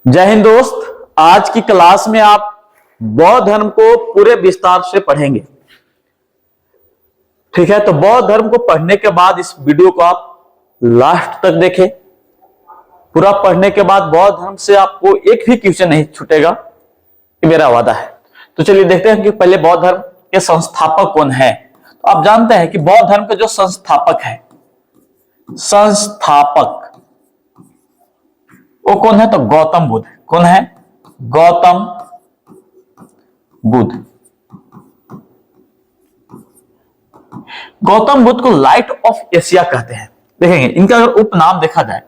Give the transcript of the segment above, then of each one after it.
जय हिंद दोस्त। आज की क्लास में आप बौद्ध धर्म को पूरे विस्तार से पढ़ेंगे। ठीक है, तो बौद्ध धर्म को पढ़ने के बाद इस वीडियो को आप लास्ट तक देखें। पूरा पढ़ने के बाद बौद्ध धर्म से आपको एक भी क्वेश्चन नहीं छूटेगा, ये मेरा वादा है। तो चलिए देखते हैं कि पहले बौद्ध धर्म के संस्थापक कौन है। तो आप जानते हैं कि बौद्ध धर्म के जो संस्थापक है, संस्थापक वो कौन है? तो गौतम बुद्ध। कौन है? गौतम बुद्ध। गौतम बुद्ध को लाइट ऑफ एशिया कहते हैं। देखेंगे इनका अगर उपनाम देखा जाए,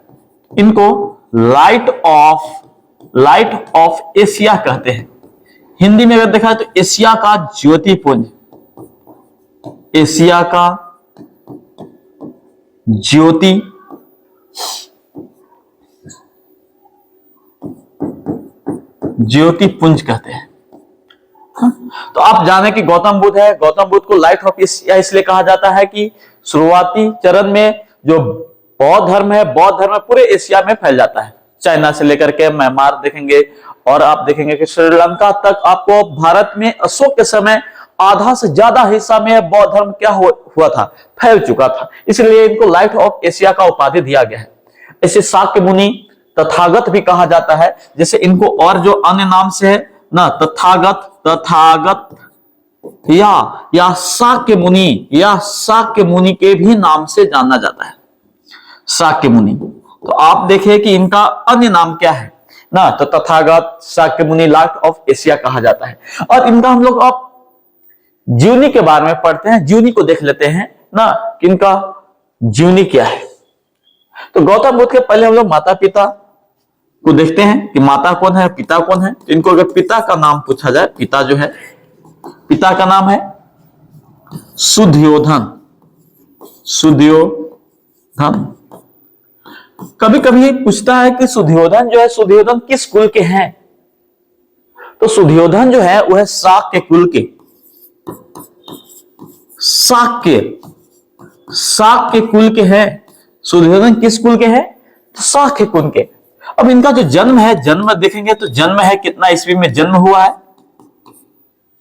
इनको लाइट ऑफ एशिया कहते हैं। हिंदी में अगर देखा जाए तो एशिया का ज्योतिपुंज, एशिया का ज्योतिपुंज कहते हैं। तो आप जाने कि गौतम बुद्ध है, गौतम बुद्ध को लाइट ऑफ एशिया इसलिए कहा जाता है कि शुरुआती चरण में जो बौद्ध धर्म है, बौद्ध धर्म पूरे एशिया में फैल जाता है। चाइना से लेकर के म्यांमार देखेंगे, और आप देखेंगे कि श्रीलंका तक आपको भारत में अशोक के समय आधा से ज्यादा हिस्सा में बौद्ध धर्म क्या हुआ था, फैल चुका था। इसलिए इनको लाइट ऑफ एशिया का उपाधि दिया गया है। इसे शाक्य मुनि, तथागत भी कहा जाता है। जैसे इनको और जो अन्य नाम से है ना, तथागत या शाक्य मुनि के भी नाम से जाना जाता है, शाक्य मुनि। तो आप देखिए कि इनका अन्य नाम क्या है ना, तो तथागत, शाक्य मुनि, लाइट ऑफ एशिया कहा जाता है। और इनका हम लोग अब जीवनी के बारे में पढ़ते हैं। जीवनी को देख लेते हैं ना कि इनका जीवनी क्या है। तो गौतम बुद्ध के पहले हम लोग माता पिता को देखते हैं कि माता कौन है, पिता कौन है। तो इनको अगर पिता का नाम पूछा जाए, पिता जो है, पिता का नाम है सुधोधन। कभी कभी पूछता है कि सुधोधन जो है, सुधोधन किस कुल के हैं? तो सुधोधन जो है वह शाक्य कुल के, शाक्य कुल के हैं। सुधोधन किस कुल के हैं? तो शाक्य कुल के। अब इनका जो जन्म है, जन्म देखेंगे तो जन्म है कितना ईस्वी में जन्म हुआ है,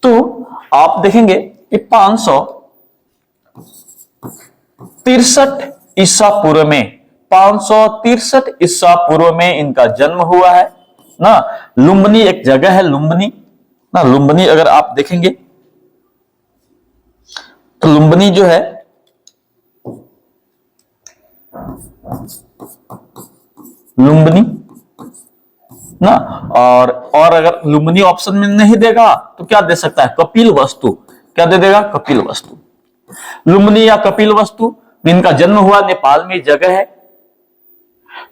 तो आप देखेंगे कि 563 ईसा पूर्व में, 563 ईसा पूर्व में इनका जन्म हुआ है ना। लुम्बिनी एक जगह है, लुम्बिनी ना, लुम्बिनी अगर आप देखेंगे तो लुम्बिनी जो है, लुम्बिनी ना, और अगर लुम्बिनी ऑप्शन में नहीं देगा तो क्या दे सकता है? कपिल वस्तु। क्या दे देगा? कपिल वस्तु। लुम्बिनी या कपिल वस्तु, इनका जन्म हुआ नेपाल में जगह है।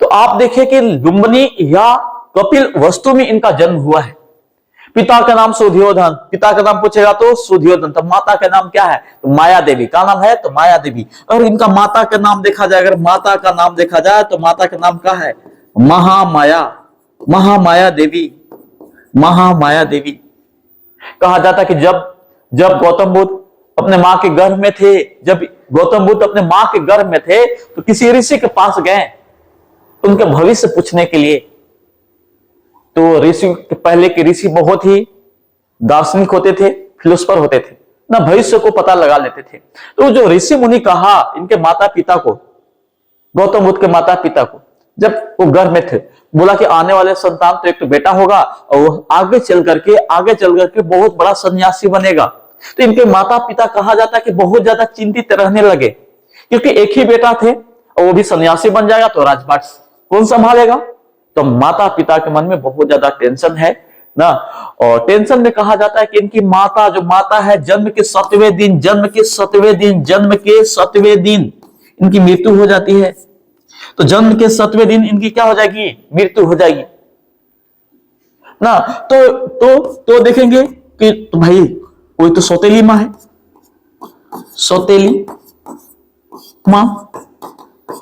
तो आप देखिए कि लुम्बिनी या कपिल वस्तु में इनका जन्म हुआ है। पिता का नाम सुधोधन, पिता का नाम पूछेगा तो सुधोधन। तो माता का नाम क्या है? तो माया देवी। का नाम है? तो माया देवी। और इनका माता का नाम देखा जाए, अगर माता का नाम देखा जाए तो माता का नाम क्या है? महामाया, महामाया देवी, महामाया देवी। कहा जाता है कि जब गौतम बुद्ध अपने मां के गर्भ में थे, जब गौतम बुद्ध अपने मां के गर्भ में थे तो किसी ऋषि के पास गए उनके भविष्य पूछने के लिए। तो ऋषि, पहले के ऋषि बहुत ही दार्शनिक होते थे, फिलोसफर होते थे ना, भविष्य को पता लगा लेते थे। तो जो ऋषि मुनि कहा इनके माता पिता को, गौतम बुद्ध के माता पिता को, जब वो गर्भ में थे, बोला कि आने वाले संतान तो एक तो बेटा होगा और वो आगे चल करके बहुत बड़ा सन्यासी बनेगा। तो इनके माता पिता कहा जाता है कि बहुत ज्यादा चिंतित रहने लगे, क्योंकि एक ही बेटा थे और वो भी सन्यासी बन जाएगा तो राजपाट कौन संभालेगा। तो माता पिता के मन में बहुत ज्यादा टेंशन है ना, और टेंशन में कहा जाता है कि इनकी माता, जो माता है, जन्म के 7वें दिन इनकी मृत्यु हो जाती है। तो जन्म के 7वें दिन इनकी क्या हो जाएगी? मृत्यु हो जाएगी ना। तो देखेंगे कि तो भाई कोई तो सौतेली माँ है, सौतेली माँ,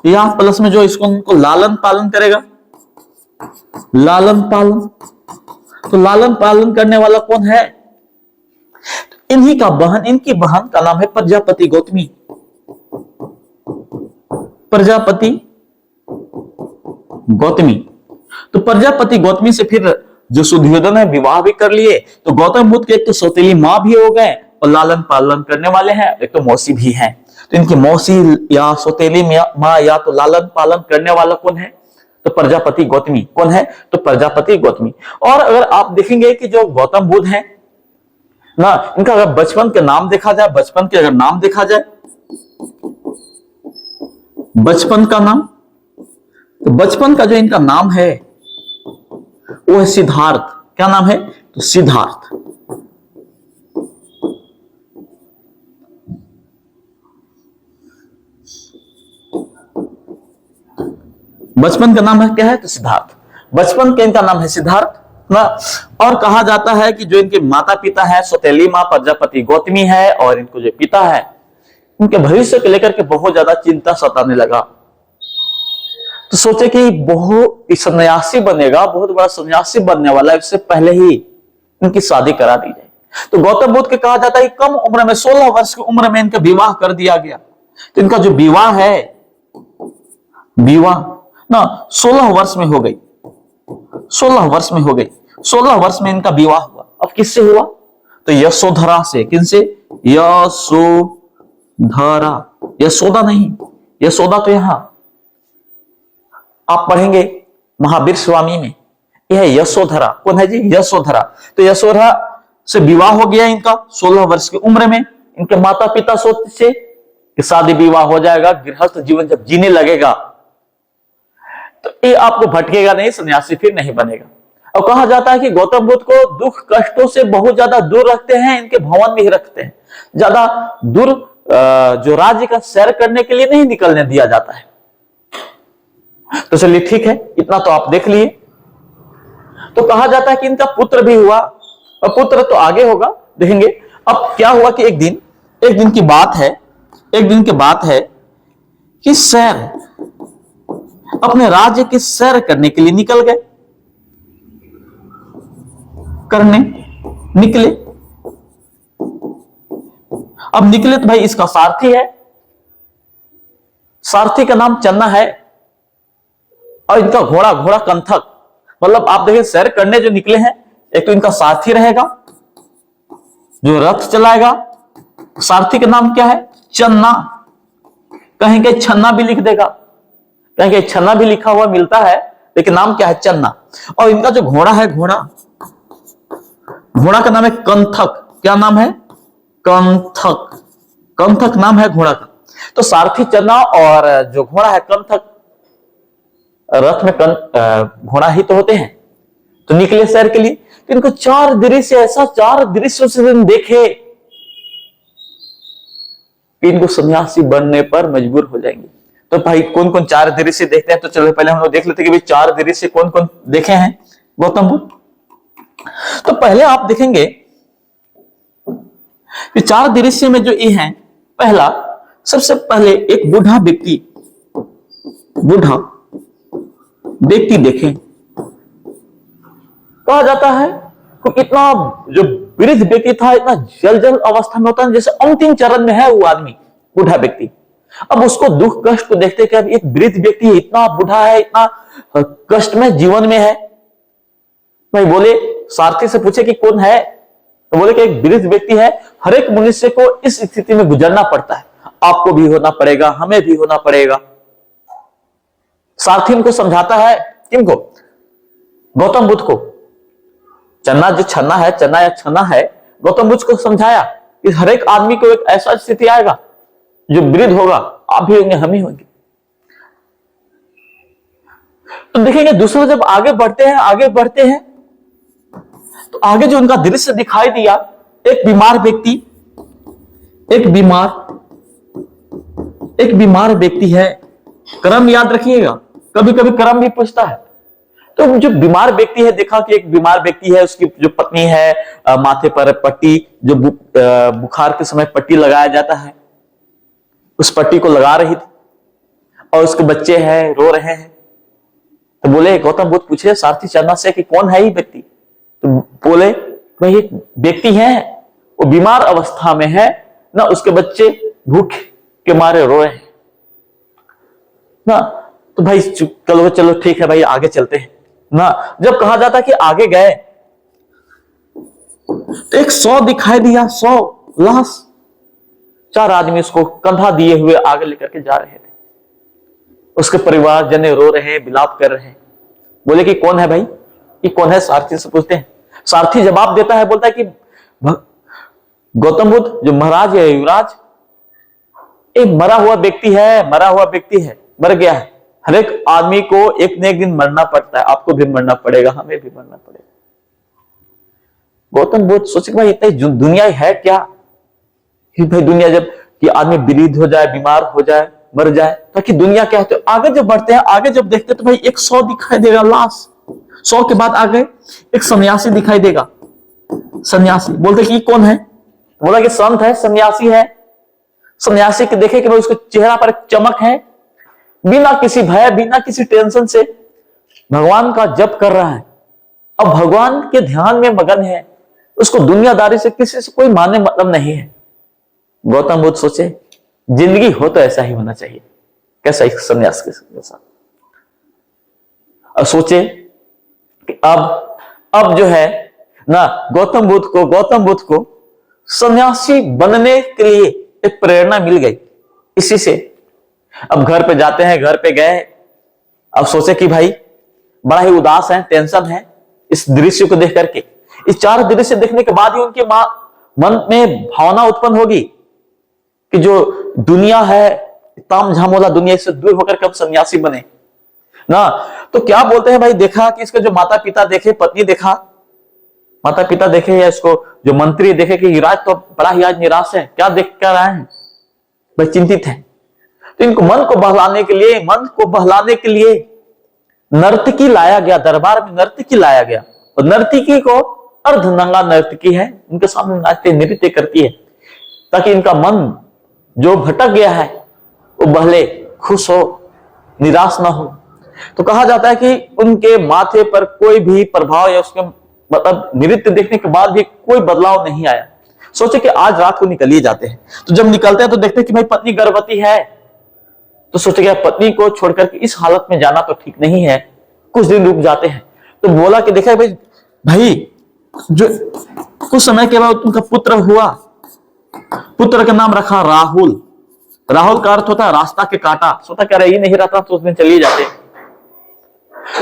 या प्लस में जो इसको उनको लालन पालन करेगा, लालन पालन। तो लालन पालन करने वाला कौन है? इन्हीं का बहन, इनकी बहन का नाम है प्रजापति गौतमी, प्रजापति गौतमी। तो प्रजापति गौतमी से फिर जो सुद्योधन है विवाह भी कर लिए, तो गौतम बुद्ध के एक तो सौतेली माँ भी हो गए और लालन पालन करने वाले हैं, एक तो मौसी भी हैं। तो इनकी मौसी या सौतेली माँ या तो लालन पालन करने वाला कौन है? तो प्रजापति गौतमी। कौन है? तो प्रजापति गौतमी। और अगर आप देखेंगे कि जो गौतम बुद्ध हैं ना, इनका अगर बचपन के नाम देखा जाए, बचपन के अगर नाम देखा जाए, बचपन का नाम, तो बचपन का जो इनका नाम है वो है सिद्धार्थ। क्या नाम है? तो सिद्धार्थ। बचपन का नाम है क्या है? तो सिद्धार्थ। बचपन का इनका नाम है सिद्धार्थ ना। और कहा जाता है कि जो इनके माता पिता है, सौतेली माँ प्रजापति गौतमी है, और इनको जो पिता है, उनके भविष्य को लेकर के बहुत ज्यादा चिंता सताने लगा। तो सोचे कि बहुत सन्यासी बनेगा, बहुत बड़ा सन्यासी बनने वाला है, इससे पहले ही इनकी शादी करा दी जाए। तो गौतम बुद्ध के कहा जाता है कम उम्र में, 16 वर्ष की उम्र में इनका विवाह कर दिया गया। तो इनका जो विवाह है, विवाह ना 16 वर्ष में हो गई, 16 वर्ष में हो गई, 16 वर्ष में इनका विवाह हुआ। अब किससे हुआ? तो यशोधरा से। किनसे? यशोधरा। यशोदा नहीं, यशोदा तो यहां आप पढ़ेंगे महावीर स्वामी में, यह है यशोधरा। कौन है जी? यशोधरा। तो यशोधरा से विवाह हो गया इनका 16 वर्ष की उम्र में। इनके माता पिता सोचते से कि शादी विवाह हो जाएगा, गृहस्थ जीवन जब जीने लगेगा तो ये आपको भटकेगा नहीं, सन्यासी फिर नहीं बनेगा। और कहा जाता है कि गौतम बुद्ध को दुख कष्टों से बहुत ज्यादा दूर रखते हैं, इनके भवन में ही रखते हैं, ज्यादा दूर जो राज्य का सैर करने के लिए नहीं निकलने दिया जाता है। तो चलिए ठीक है, इतना तो आप देख लिए। तो कहा जाता है कि इनका पुत्र भी हुआ, और पुत्र तो आगे होगा, देखेंगे। अब क्या हुआ कि एक दिन की बात है, एक दिन की बात है कि सैर, अपने राज्य की सैर करने के लिए निकल गए, करने निकले। अब निकले तो भाई इसका सारथी है, सारथी का नाम चन्ना है, और इनका घोड़ा कंथक। मतलब आप देखिए सैर करने जो निकले हैं, एक तो इनका सारथी रहेगा जो रथ चलाएगा। सारथी का नाम क्या है? चन्ना। कहेंगे छन्ना भी लिख देगा, कहेंगे छन्ना भी लिखा हुआ मिलता है, लेकिन नाम क्या है? चन्ना। और इनका जो घोड़ा है, घोड़ा का नाम है कंथक। क्या नाम है? कंथक। कंथक नाम है घोड़ा का। तो सारथी चन्ना और जो घोड़ा है कंथक, रथ में घोड़ा ही तो होते हैं। तो निकले सैर के लिए। तो इनको 4 दृश्य, ऐसा 4 दृश्यों से देखे कि इनको सन्यासी बनने पर मजबूर हो जाएंगे। तो भाई कौन कौन 4 दृश्य देखते हैं? तो चलो पहले हम लोग देख लेते हैं कि भाई 4 दृश्य कौन कौन देखे हैं गौतम बुद्ध। तो पहले आप देखेंगे कि 4 दृश्य में जो ये हैं, पहला, सबसे पहले एक बूढ़ा व्यक्ति देखें। कहा जाता है कि इतना जो वृद्ध व्यक्ति था, इतना जल अवस्था में होता है, जैसे अंतिम चरण में है वो आदमी, बूढ़ा व्यक्ति। अब उसको दुख कष्ट को देखते कि अब एक वृद्ध व्यक्ति इतना बूढ़ा है, इतना कष्ट में जीवन में है। भाई बोले, सारथी से पूछे कि कौन है? तो बोले कि एक वृद्ध व्यक्ति है। हर एक मनुष्य को इस स्थिति में गुजरना पड़ता है, आपको भी होना पड़ेगा, हमें भी होना पड़ेगा। सारथी उनको समझाता है, किनको? गौतम बुद्ध को। चन्ना जो छन्ना है, चन्ना या छन्ना है, गौतम बुद्ध को समझाया कि हर एक आदमी को एक ऐसा स्थिति आएगा जो वृद्ध होगा, आप भी होंगे, हम ही होंगे। तो देखेंगे दूसरा जब आगे बढ़ते हैं तो आगे जो उनका दृश्य दिखाई दिया, एक बीमार व्यक्ति है। क्रम याद रखिएगा, कभी कभी क्रम भी पूछता है। तो जो बीमार व्यक्ति है, देखा कि एक बीमार व्यक्ति है, उसकी जो पत्नी है, माथे पर पट्टी, जो बुखार के समय पट्टी लगाया जाता है, उस पट्टी को लगा रही थी, और उसके बच्चे हैं, रो रहे हैं। तो बोले, गौतम बुद्ध पूछे सारथी चन्ना से कि कौन है ये व्यक्ति? तो बोले, भाई एक व्यक्ति है, वो बीमार अवस्था में है ना, उसके बच्चे भूख के मारे रो रहे हैं ना। तो भाई चलो ठीक है भाई, आगे चलते हैं ना। जब कहा जाता कि आगे गए तो एक 100 दिखाई दिया, 100 लाश। 4 आदमी उसको कंधा दिए हुए आगे लेकर के जा रहे थे। उसके परिवार जने रो रहे हैं, विलाप कर रहे हैं। बोले कि कौन है भाई, ये कौन है? सारथी से पूछते हैं। सारथी जवाब देता है, बोलता है कि गौतम बुद्ध जो महाराज है, युवराज, एक मरा हुआ व्यक्ति है, मरा हुआ व्यक्ति है, मर गया है। हर एक आदमी को एक न एक दिन मरना पड़ता है, आपको भी मरना पड़ेगा, हमें भी मरना पड़ेगा। गौतम बुद्ध सोचे भाई इतनी दुनिया है क्या कि भाई दुनिया जब कि आदमी वृद्ध हो जाए, बीमार हो जाए, मर जाए, ताकि दुनिया क्या है। तो आगे जब बढ़ते हैं, आगे जब देखते तो भाई एक 100 दिखाई देगा लाश। 100 के बाद आगे एक सन्यासी दिखाई देगा। सन्यासी बोलते कि कौन है? बोला कि संत है, सन्यासी है। सन्यासी के देखे कि भाई उसके चेहरा पर एक चमक है, बिना किसी भय, बिना किसी टेंशन से भगवान का जप कर रहा है। अब भगवान के ध्यान में मगन है, उसको दुनियादारी से किसी से कोई माने मतलब नहीं है। गौतम बुद्ध सोचे जिंदगी हो तो ऐसा ही होना चाहिए। कैसा? एक सन्यास के साथ। अब सोचे कि अब जो है ना, गौतम बुद्ध को सन्यासी बनने के लिए एक प्रेरणा मिल गई इसी से। अब घर पे जाते हैं, घर पे गए, अब सोचे कि भाई बड़ा ही उदास है, टेंशन है इस दृश्य को देख करके। इस 4 दृश्य देखने के बाद ही उनके मन में भावना उत्पन्न होगी कि जो दुनिया है, ताम झाम वाला दुनिया, इससे दूर होकर कब सन्यासी बने ना। तो क्या बोलते हैं भाई, देखा कि इसके जो माता पिता देखे, पत्नी देखा, माता पिता देखे, या इसको जो मंत्री देखे कि युवराज तो बड़ा ही आज निराश है, क्या देख कर आए हैं, भाई चिंतित है। तो इनको मन को बहलाने के लिए नर्तकी लाया गया, दरबार में नर्तकी लाया गया। और नर्तकी को अर्धनंगा नर्तकी है, उनके सामने नाचते नृत्य करती है, ताकि इनका मन जो भटक गया है वो बहले, खुश हो, निराश ना हो। तो कहा जाता है कि उनके माथे पर कोई भी प्रभाव या उसके मतलब नृत्य देखने के बाद भी कोई बदलाव नहीं आया। सोचे कि आज रात को निकल ही जाते हैं। तो जब निकलते हैं तो देखते हैं कि भाई पत्नी गर्भवती है। तो सोचे कि पत्नी को छोड़कर के इस हालत में जाना तो ठीक नहीं है, कुछ दिन रुक जाते हैं। तो बोला कि देखा भाई जो कुछ समय के बाद उनका पुत्र हुआ, पुत्र का नाम रखा राहुल। राहुल का अर्थ होता है रास्ता के कांटा। सोचा कह रहा ही नहीं रहता तो उस दिन चलिए जाते।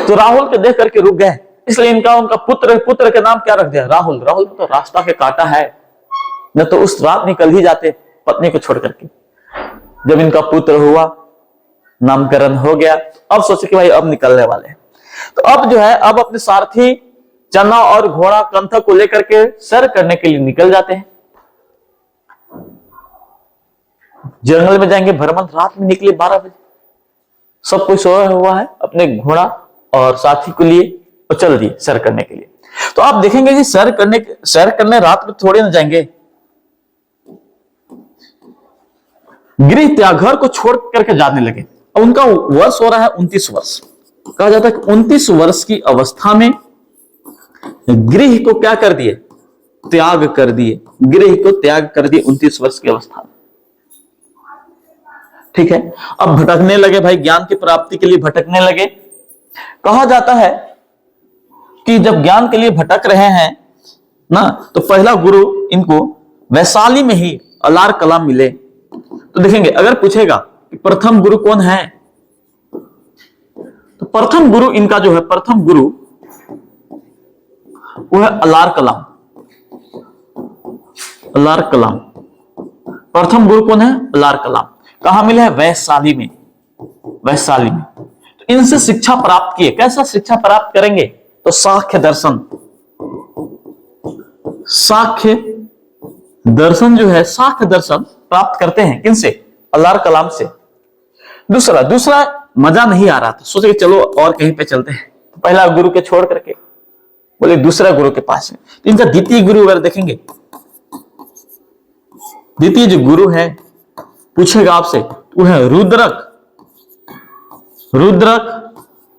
तो राहुल के देख करके रुक गए, इसलिए उनका पुत्र के नाम क्या रख दिया? राहुल। राहुल तो रास्ता के कांटा है, न तो उस रात निकल ही जाते पत्नी को छोड़ करके। जब इनका पुत्र हुआ, नामकरण हो गया, अब सोचे कि भाई अब निकलने वाले हैं। तो अब जो है, अब अपने सारथी चना और घोड़ा कंथक को लेकर के सैर करने के लिए निकल जाते हैं। जंगल में जाएंगे, भ्रमण। रात में निकले 12 बजे, सब कोई सोया हुआ है, अपने घोड़ा और साथी को लिए और चल दिए सैर करने के लिए। तो आप देखेंगे कि सैर करने रात में थोड़े ना जाएंगे। गृह त्याग, घर को छोड़ करके जाने लगे। अब उनका वर्ष हो रहा है 29 वर्ष। कहा जाता है कि 29 वर्ष की अवस्था में गृह को क्या कर दिए? त्याग कर दिए। गृह को त्याग कर दिए 29 वर्ष की अवस्था में। ठीक है, अब भटकने लगे भाई, ज्ञान की प्राप्ति के लिए भटकने लगे। कहा जाता है कि जब ज्ञान के लिए भटक रहे हैं ना, तो पहला गुरु इनको वैशाली में ही अलार कला मिले। तो देखेंगे, अगर पूछेगा कि प्रथम गुरु कौन है, तो प्रथम गुरु इनका जो है, प्रथम गुरु वो है अलार कलाम। अलार कलाम प्रथम गुरु कौन है? अलार कलाम। कहां मिले हैं? वैशाली में। वैशाली में। तो इनसे शिक्षा प्राप्त किए। कैसा शिक्षा प्राप्त करेंगे? तो साख्य दर्शन। साख्य दर्शन जो है, साख्य दर्शन प्राप्त करते हैं किनसे? अलार कलाम से। दूसरा मजा नहीं आ रहा था, सोचे कि चलो और कहीं पे चलते हैं। पहला गुरु के छोड़ करके बोले दूसरा गुरु के पास है। तो इनका द्वितीय गुरु अगर देखेंगे, द्वितीय जो गुरु है, पूछेगा आपसे, वो है रुद्रक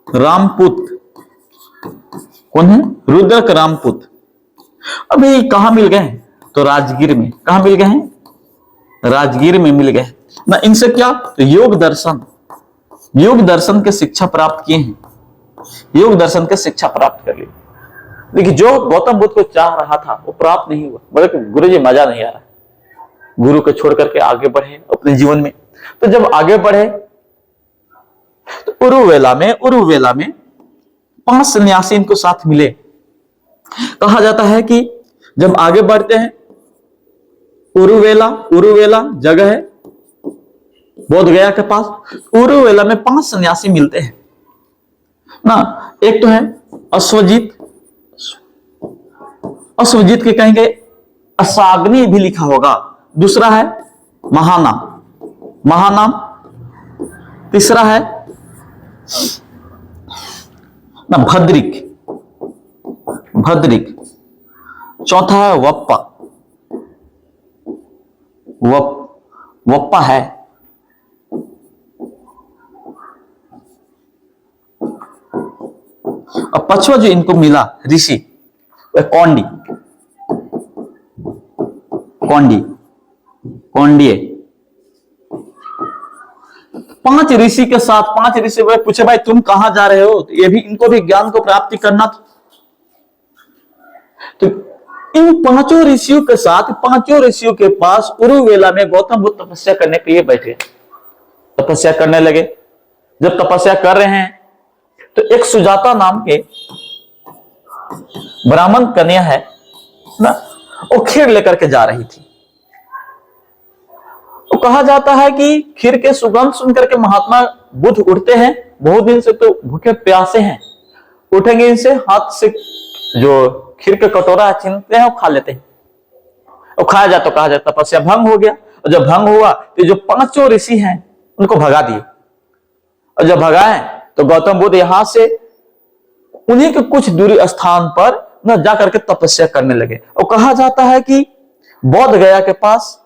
रामपुत। कौन है? रुद्रक रामपुत। अभी कहां मिल गए? तो राजगीर में। कहां मिल गए हैं? राजगीर में मिल गए ना। इनसे क्या? तो योग दर्शन की शिक्षा प्राप्त किए हैं। योग दर्शन की शिक्षा प्राप्त कर ली। देखिए जो गौतम बुद्ध को चाह रहा था वो प्राप्त नहीं हुआ। बोले कि गुरु जी मजा नहीं आ रहा, गुरु को छोड़ करके आगे बढ़े अपने जीवन में। तो जब आगे बढ़े तो उरुवेला में 5 सन्यासी इनको साथ मिले। कहा जाता है कि जब आगे बढ़ते हैं, उरुवेला जगह है बोध गया के पास। उरुवेला में 5 सन्यासी मिलते हैं ना। एक तो है अश्वजीत के कहेंगे असाग्नि भी लिखा होगा। दूसरा है महानाम। तीसरा है ना भद्रिक। चौथा है वप्पा है। और पांचवा जो इनको मिला ऋषि कौंडिय। 5 ऋषि के साथ 5 ऋषि पूछे भाई तुम कहां जा रहे हो? तो ये भी इनको भी ज्ञान को प्राप्ति करना था। तो इन 5 ऋषियों के साथ 5 ऋषियों के पास उरुवेला में गौतम बुद्ध तपस्या करने के लिए बैठे, तपस्या करने लगे। जब तपस्या कर रहे हैं तो एक सुजाता नाम के ब्राह्मण कन्या है ना, वो खीर लेकर के जा रही थी। तो कहा जाता है कि खीर के सुगंध सुनकर के महात्मा बुद्ध उठते हैं। बहुत दिन से तो भूखे प्यासे हैं, उठेंगे इनसे हाथ से जो खीर का कटोरा छीनते हैं और खा लेते हैं। और खाया जाए तो कहा जाए तपस्या भंग हो गया। और जब भंग हुआ तो जो 5 ऋषि हैं उनको भगा दिए। और जब भगाए तो गौतम बुद्ध यहां से उन्हीं के कुछ दूरी स्थान पर न जाकर के तपस्या करने लगे। और कहा जाता है कि बोध गया के पास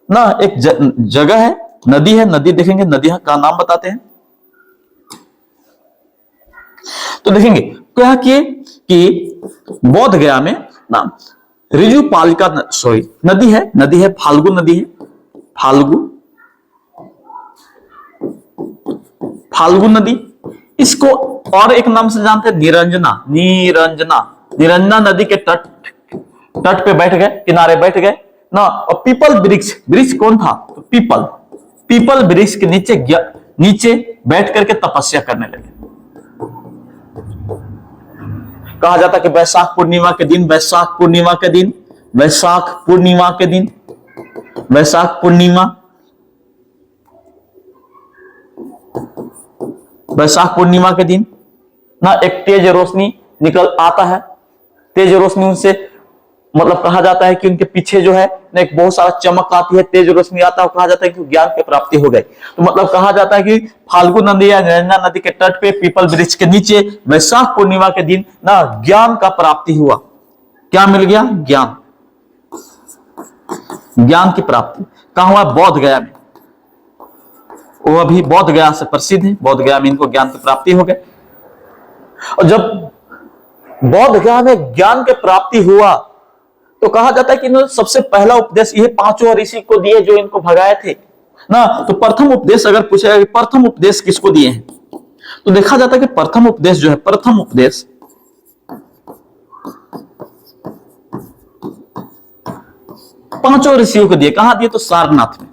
ना एक जगह है, नदी है। नदी देखेंगे, नदी का नाम बताते हैं। तो देखेंगे क्या किए कि बोध गया में ना ऋजुपालिका नदी है फाल्गु नदी है। फाल्गु नदी, इसको और एक नाम से जानते हैं निरंजना नदी के तट पे बैठ गए, किनारे बैठ गए ना। और पीपल वृक्ष कौन था? तो पीपल वृक्ष के नीचे बैठ करके तपस्या करने लगे। कहा जाता कि वैशाख पूर्णिमा के दिन ना एक तेज रोशनी निकल आता है। तेज रोशनी उनसे मतलब कहा जाता है कि उनके पीछे जो है ना एक बहुत सारा चमक आती है, तेज रोशनी आता है। कहा जाता है कि ज्ञान की प्राप्ति हो गई। तो मतलब कहा जाता है कि फाल्गु नदी या निरंजना नदी के तट पे पीपल वृक्ष के नीचे वैशाख पूर्णिमा के दिन ना ज्ञान का प्राप्ति हुआ। क्या मिल गया? ज्ञान की प्राप्ति। कहां हुआ? बोध गया में। वो अभी बोध गया से प्रसिद्ध है। बोध गया में इनको ज्ञान की प्राप्ति हो गई। और जब बोध गया में ज्ञान की प्राप्ति हुआ तो कहा जाता है कि इन्होंने सबसे पहला उपदेश ये 5 ऋषि को दिए जो इनको भगाए थे ना। तो प्रथम उपदेश अगर पूछेगा कि प्रथम उपदेश किसको दिए हैं, तो देखा जाता है कि प्रथम उपदेश जो है, प्रथम उपदेश 5 ऋषियों को दिए। कहां दिए? तो सारनाथ में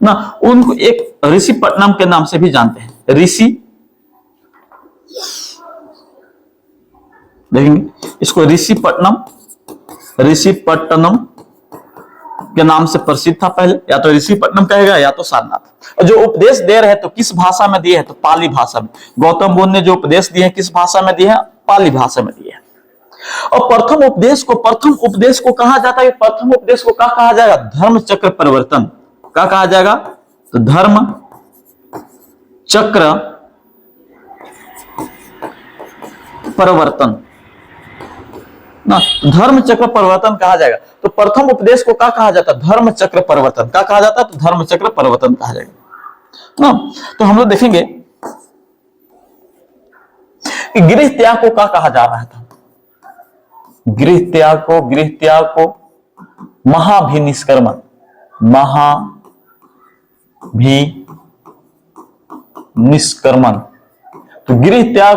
ना। उनको एक ऋषि पट्टनम के नाम से भी जानते हैं। देखेंगे इसको ऋषि पट्टनम के नाम से प्रसिद्ध था पहले। या तो ऋषि पट्टनम कहेगा या तो सारनाथ। और जो उपदेश दे रहे हैं तो किस भाषा में दिए हैं? तो पाली भाषा में। गौतम बुद्ध ने जो उपदेश दिए हैं किस भाषा में दिए हैं? पाली भाषा में दिए हैं। और प्रथम उपदेश को कहा जाता है, प्रथम उपदेश को क्या कहा जाएगा? धर्म चक्र परिवर्तन। क्या कहा जाएगा? तो धर्म चक्र परिवर्तन ना, धर्म चक्र परिवर्तन कहा जाएगा। तो प्रथम उपदेश को क्या कहा जाता है? धर्म चक्र परिवर्तन। क्या कहा जाता है? तो धर्म चक्र परिवर्तन कहा जाएगा ना। तो हम लोग देखेंगे कि गृह त्याग को क्या कहा जा रहा था? गृह त्याग को महाभिनिष्क्रमण महाभिनिष्क्रमण। तो गृह त्याग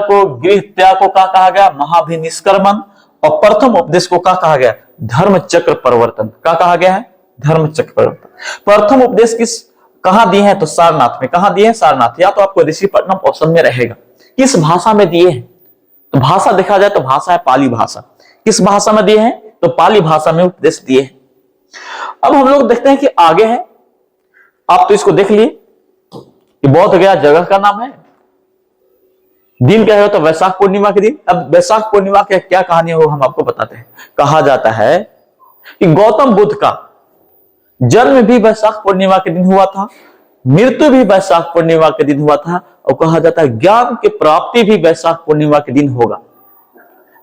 को क्या कहा गया? महाभिनिष्क्रमण। और प्रथम उपदेश को क्या कहा गया? धर्म चक्र परिवर्तन। क्या कहा गया है? धर्म चक्र परिवर्तन। प्रथम उपदेश किस कहां दिए हैं? तो सारनाथ में। कहां दिए हैं? सारनाथ। या तो आपको ऋषिपट्टनम ऑप्शन में रहेगा। किस भाषा में दिए हैं? तो भाषा देखा जाए तो भाषा है पाली भाषा। किस भाषा में दिए हैं? तो पाली भाषा में उपदेश दिए हैं। अब हम लोग देखते हैं कि आगे है, आप तो इसको देख लिए कि बौद्ध गया जगह का नाम है, दिन क्या है तो वैशाख पूर्णिमा के दिन। अब वैशाख पूर्णिमा की क्या कहानी है वो हम आपको बताते हैं। कहा जाता है कि गौतम बुद्ध का जन्म भी वैशाख पूर्णिमा के दिन हुआ था, मृत्यु भी वैशाख पूर्णिमा के दिन हुआ था, और कहा जाता है ज्ञान की प्राप्ति भी वैशाख पूर्णिमा के दिन होगा।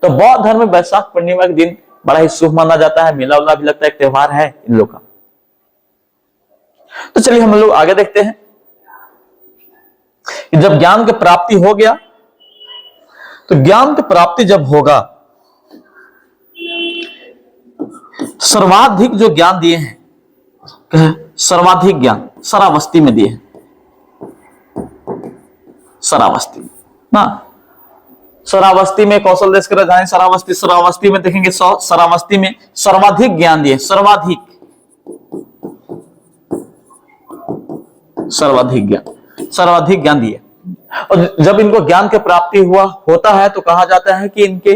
तो बौद्ध धर्म में वैशाख पूर्णिमा के दिन बड़ा ही शुभ माना जाता है, मेला उला भी लगता है, एक त्योहार है इन लोग का। तो चलिए हम लोग आगे देखते हैं कि जब ज्ञान की प्राप्ति हो गया, तो ज्ञान की प्राप्ति जब होगा, सर्वाधिक जो ज्ञान दिए हैं, सर्वाधिक ज्ञान शरावस्ती में दिए हैं। शरावस्ती ना, शरावस्ती में कौशल देश की राजधानी शरावस्ती में देखेंगे, शरावस्ती में सर्वाधिक ज्ञान दिए, सर्वाधिक ज्ञान दिए। और जब इनको ज्ञान की प्राप्ति होता है तो कहा जाता है कि इनके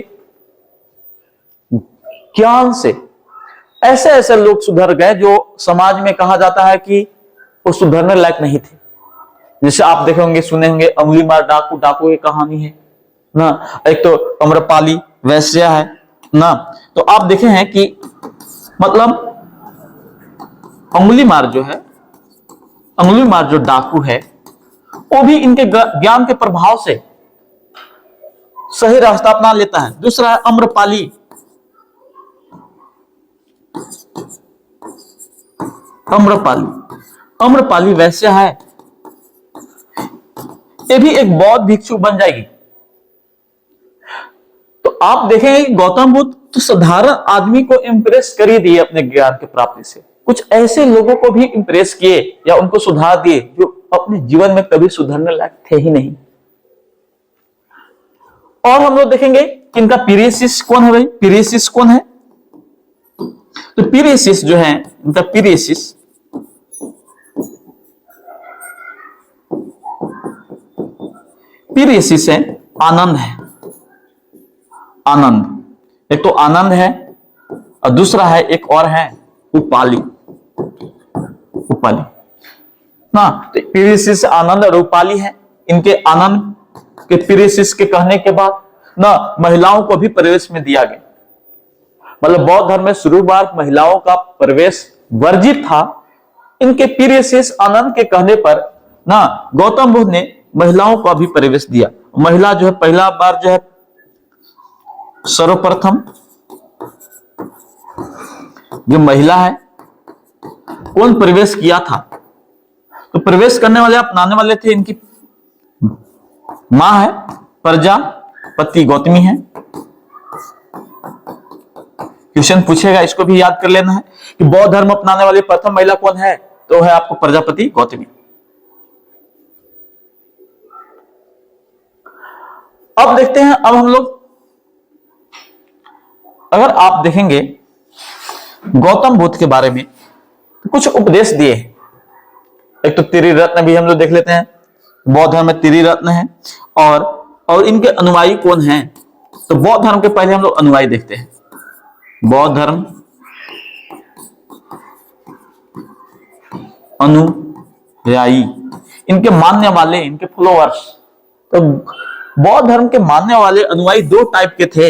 ज्ञान से ऐसे ऐसे लोग सुधर गए जो समाज में कहा जाता है कि वो सुधरने लायक नहीं थे। जैसे आप देखे होंगे, सुने होंगे, अंगुलीमार डाकू की कहानी है ना, एक तो अम्रपाली वैश्या है ना। तो आप देखे हैं कि मतलब अंगुलीमार जो डाकू है वो भी इनके ज्ञान के प्रभाव से सही रास्ता अपना लेता है। दूसरा है अम्रपाली वैश्या है, ये भी एक बौद्ध भिक्षु बन जाएगी। तो आप देखेंगे कि गौतम बुद्ध तो साधारण आदमी को इंप्रेस कर ही दिए अपने ज्ञान की प्राप्ति से, कुछ ऐसे लोगों को भी इंप्रेस किए या उनको सुधार दिए जो अपने जीवन में कभी सुधरने लायक थे ही नहीं। और हम लोग देखेंगे कि इनका पीरियसिस कौन है भाई? पीरियसिस कौन है? तो पीरियसिस जो है, इनका पीरियसिस है आनंद है। आनंद, एक तो आनंद है और दूसरा है एक और है उपाली ना। तो पीरियसिस आनंद और उपाली है। इनके आनंद के पीरियसिस के कहने के बाद ना महिलाओं को भी प्रवेश में दिया गया। मतलब बौद्ध धर्म में शुरू बार महिलाओं का प्रवेश वर्जित था। इनके पीरियसिस आनंद के कहने पर ना गौतम बुद्ध ने महिलाओं को भी प्रवेश दिया। महिला जो है पहला बार जो है सर्वप्रथम जो महिला है कौन प्रवेश किया था? तो प्रवेश करने वाले अपनाने वाले थे इनकी मां है प्रजापति गौतमी है। क्वेश्चन पूछेगा, इसको भी याद कर लेना है कि बौद्ध धर्म अपनाने वाली प्रथम महिला कौन है? तो है आपको प्रजापति गौतमी। अब देखते हैं, अब हम लोग अगर आप देखेंगे गौतम बुद्ध के बारे में तो कुछ उपदेश दिए हैं। एक तो त्रिरत्न भी हम लोग देख लेते हैं, बौद्ध धर्म में त्रिरत्न है। और इनके अनुयायी कौन हैं? तो बौद्ध धर्म के पहले हम लोग अनुयायी देखते हैं। बौद्ध धर्म अनुयायी, इनके मानने वाले, इनके फॉलोअर्स। तो बौद्ध धर्म के मानने वाले अनुयायी दो टाइप के थे,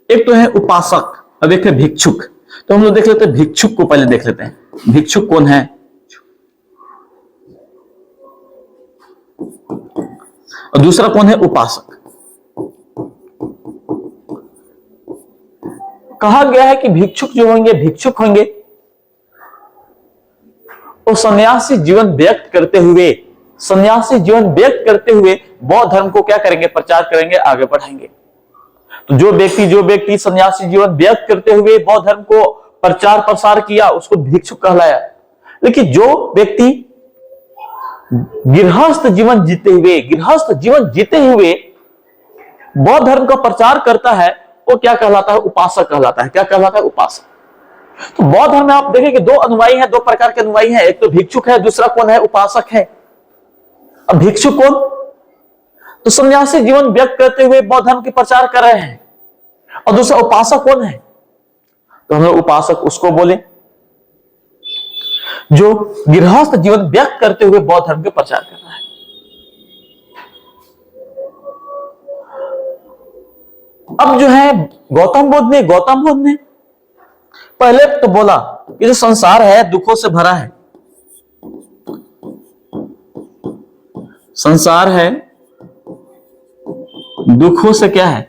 एक तो है उपासक और एक है भिक्षुक। तो हम लोग देख लेते हैं भिक्षुक को, पहले देख लेते हैं भिक्षुक कौन है। और दूसरा कौन है? उपासक। कहा गया है कि भिक्षुक वो सन्यासी जीवन व्यक्त करते हुए बौद्ध धर्म को क्या करेंगे? प्रचार करेंगे, आगे बढ़ाएंगे। तो जो व्यक्ति सन्यासी जीवन व्यक्त करते हुए बौद्ध धर्म को प्रचार प्रसार किया उसको भिक्षुक कहलाया। लेकिन जो व्यक्ति गृहस्थ जीवन जीते हुए बौद्ध धर्म का प्रचार करता है, वो क्या कहलाता है? उपासक कहलाता है। क्या कहलाता है? उपासक। तो बौद्ध धर्म में आप देखें कि दो अनुयायी हैं, दो प्रकार के अनुयायी हैं, एक तो भिक्षुक है, दूसरा कौन है? उपासक है। अब भिक्षुक कौन? तो सन्यासी जीवन व्यक्त करते हुए बौद्ध धर्म के प्रचार कर रहे हैं। और दूसरा उपासक कौन है? तो हम लोग उपासक उसको बोले जो गृहस्थ जीवन व्यक्त करते हुए बौद्ध धर्म के प्रचार कर रहा है। अब जो है गौतम बुद्ध ने पहले तो बोला कि जो संसार है दुखों से भरा है, संसार है दुखों से क्या है?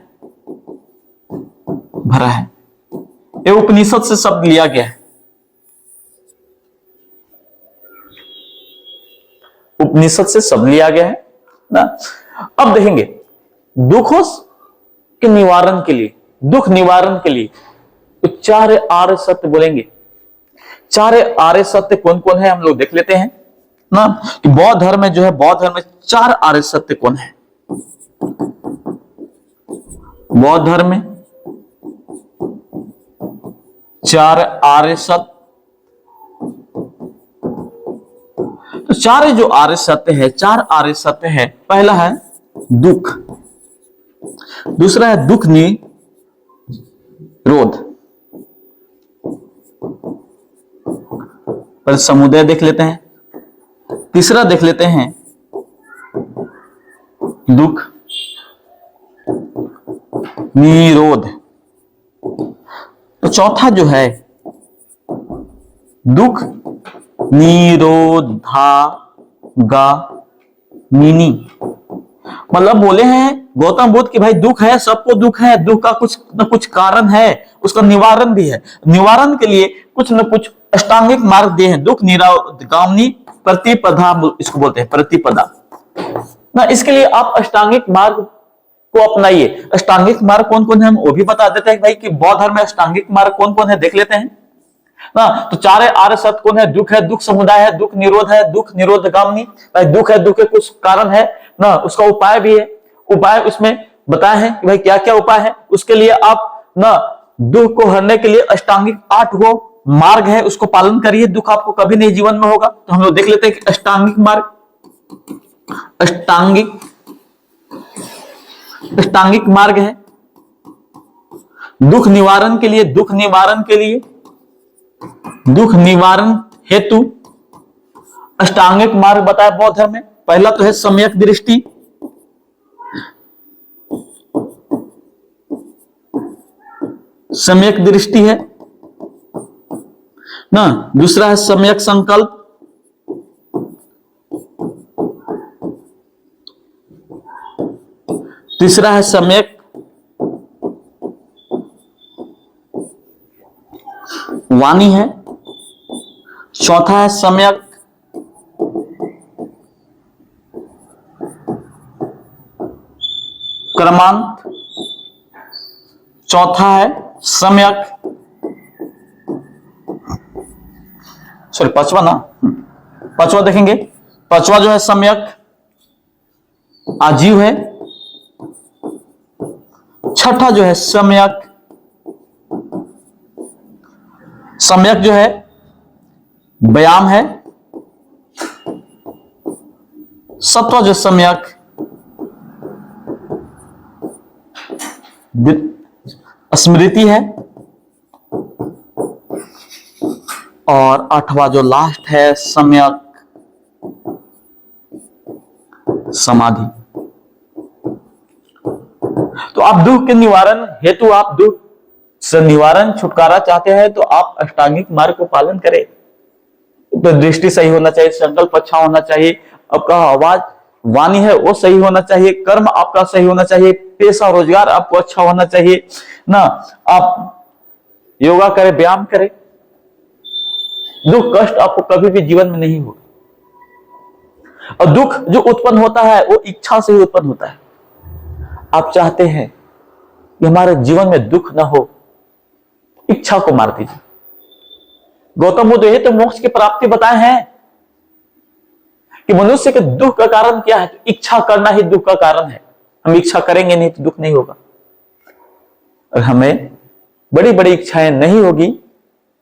भरा है। ये उपनिषद से शब्द लिया गया है, उपनिषद से शब्द लिया गया है ना। अब देखेंगे दुखों के निवारण के लिए, दुख निवारण के लिए तो चार आर्य सत्य बोलेंगे। चार आर्य सत्य कौन कौन है हम लोग देख लेते हैं ना, कि बौद्ध धर्म में जो है, बौद्ध धर्म में चार आर्य सत्य कौन है? बौद्ध धर्म में चार आर्य सत्य। तो चार जो आर्य सत्य है, चार आर्य सत्य है। पहला है दुख, दूसरा है दुख निरोध, पर समुदय देख लेते हैं। तीसरा देख लेते हैं दुख निरोध। तो चौथा जो है दुख निरोधागामिनी। मतलब बोले हैं गौतम बुद्ध कि भाई दुख है, सबको दुख है, दुख का कुछ न कुछ कारण है, उसका निवारण भी है। निवारण के लिए कुछ न कुछ अष्टांगिक मार्ग दिए हैं। दुख निरोधगामिनी प्रतिपदा इसको बोलते हैं, प्रतिपदा ना। इसके लिए आप अष्टांगिक मार्ग को अपनाइए। अष्टांगिक मार्ग कौन कौन है हम वो भी बता देते हैं भाई, कि बौद्ध धर्म में अष्टांगिक मार्ग कौन कौन है देख लेते हैं ना। तो चार आर्य सत्य कौन है? दुख है, दुख समुदाय है, दुख निरोध है, दुख निरोधगामिनी। भाई दुख है, दुख के कुछ कारण है ना, उसका उपाय भी है। उपाय उसमें बताए हैं कि भाई क्या क्या उपाय है। उसके लिए आप ना दुख को हरने के लिए अष्टांगिक 8 गो मार्ग है, उसको पालन करिए, दुख आपको कभी नहीं जीवन में होगा। तो हम लोग देख लेते हैं कि अष्टांगिक मार्ग, अष्टांगिक मार्ग है दुख निवारण के लिए। दुख निवारण हेतु अष्टांगिक मार्ग बताया बौद्ध धर्म में। पहला तो है सम्यक दृष्टि, सम्यक दृष्टि है ना। दूसरा है सम्यक संकल्प, तीसरा है सम्यक वाणी है, चौथा है सम्यक कर्मांत, चौथा है सम्यक पांचवा ना, पांचवा देखेंगे। पांचवा जो है सम्यक आजीव है। छठा जो है सम्यक जो है व्यायाम है। सत्वा जो सम्यक स्मृति है। और आठवां जो लास्ट है सम्यक समाधि। तो आप दुख के निवारण हेतु, आप दुख से निवारण छुटकारा चाहते हैं तो आप अष्टांगिक मार्ग को पालन करें। तो दृष्टि सही होना चाहिए, संकल्प अच्छा होना चाहिए, आपका आवाज वाणी है वो सही होना चाहिए, कर्म आपका सही होना चाहिए, पेशा रोजगार आपको अच्छा होना चाहिए ना। आप योगा करें, व्यायाम करें, दुख कष्ट आपको कभी भी जीवन में नहीं होगा। और दुख जो उत्पन्न होता है वो इच्छा से ही उत्पन्न होता है। आप चाहते हैं कि हमारे जीवन में दुख ना हो, इच्छा को मार दीजिए। गौतम बुद्ध ये तो मोक्ष की प्राप्ति बताए हैं कि मनुष्य के दुख का कारण क्या है, तो इच्छा करना ही दुख का कारण है। हम इच्छा करेंगे नहीं तो दुख नहीं होगा। और हमें बड़ी बड़ी इच्छाएं नहीं होगी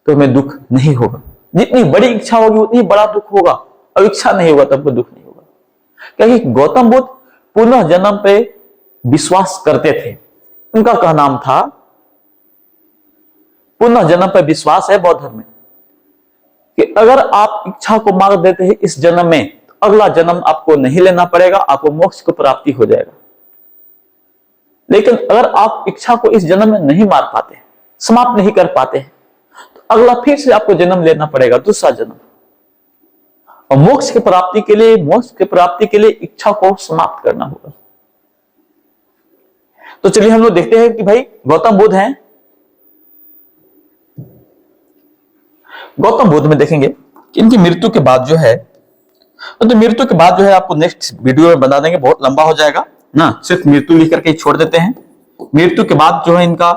तो हमें दुख नहीं होगा। जितनी बड़ी इच्छा होगी उतनी बड़ा दुख होगा, और इच्छा नहीं होगा तब कोई दुख नहीं होगा। क्योंकि गौतम बुद्ध पुनः जन्म पे विश्वास करते थे। उनका क्या नाम था, पुनः जन्म पर विश्वास है बौद्ध धर्म में, कि अगर आप इच्छा को मार देते हैं इस जन्म में, तो अगला जन्म आपको नहीं लेना पड़ेगा, आपको मोक्ष को प्राप्ति हो जाएगा। लेकिन अगर आप इच्छा को इस जन्म में नहीं मार पाते, समाप्त नहीं कर पाते हैं, तो अगला फिर से आपको जन्म लेना पड़ेगा, दूसरा जन्म। और मोक्ष की प्राप्ति के लिए इच्छा को समाप्त करना होगा। तो चलिए हम लोग देखते हैं कि भाई गौतम बुद्ध हैं। गौतम बुद्ध में देखेंगे कि इनकी मृत्यु के बाद जो है, तो मृत्यु के बाद जो है आपको नेक्स्ट वीडियो में बता देंगे, बहुत लंबा हो जाएगा ना, सिर्फ मृत्यु लिख करके छोड़ देते हैं। मृत्यु के बाद जो है इनका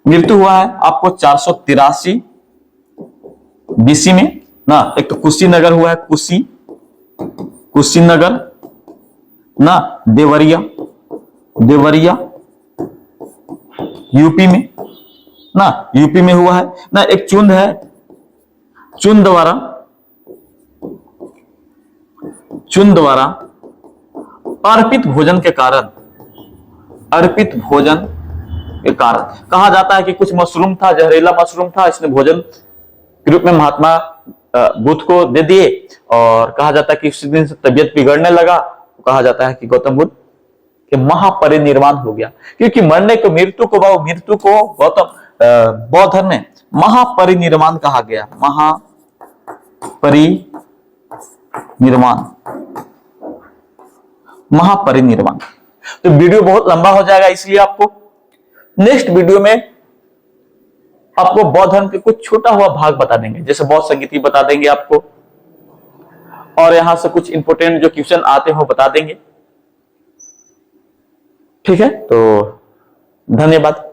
मृत्यु हुआ है आपको 483 बीसी में ना। एक तो कुशीनगर हुआ है, कुशीनगर ना, देवरिया यूपी में ना, यूपी में हुआ है ना। एक चुंद है, चुंदवारा अर्पित भोजन के कारण, कहा जाता है कि कुछ मशरूम था, जहरीला मशरूम था, इसने भोजन के रूप में महात्मा बुद्ध को दे दिए, और कहा जाता है कि उसी दिन से तबियत बिगड़ने लगा। कहा जाता है कि गौतम बुद्ध के महापरिनिर्वाण हो गया, क्योंकि मृत्यु को गौतम बौद्ध धर्म में महापरिनिर्वाण कहा गया, महापरिनिर्वाण। तो वीडियो बहुत लंबा हो जाएगा, इसलिए आपको नेक्स्ट वीडियो में आपको बौद्ध धर्म के कुछ छोटा हुआ भाग बता देंगे, जैसे बौद्ध संगीति बता देंगे आपको, और यहां से कुछ इंपोर्टेंट जो क्वेश्चन आते हो बता देंगे। ठीक है, तो धन्यवाद।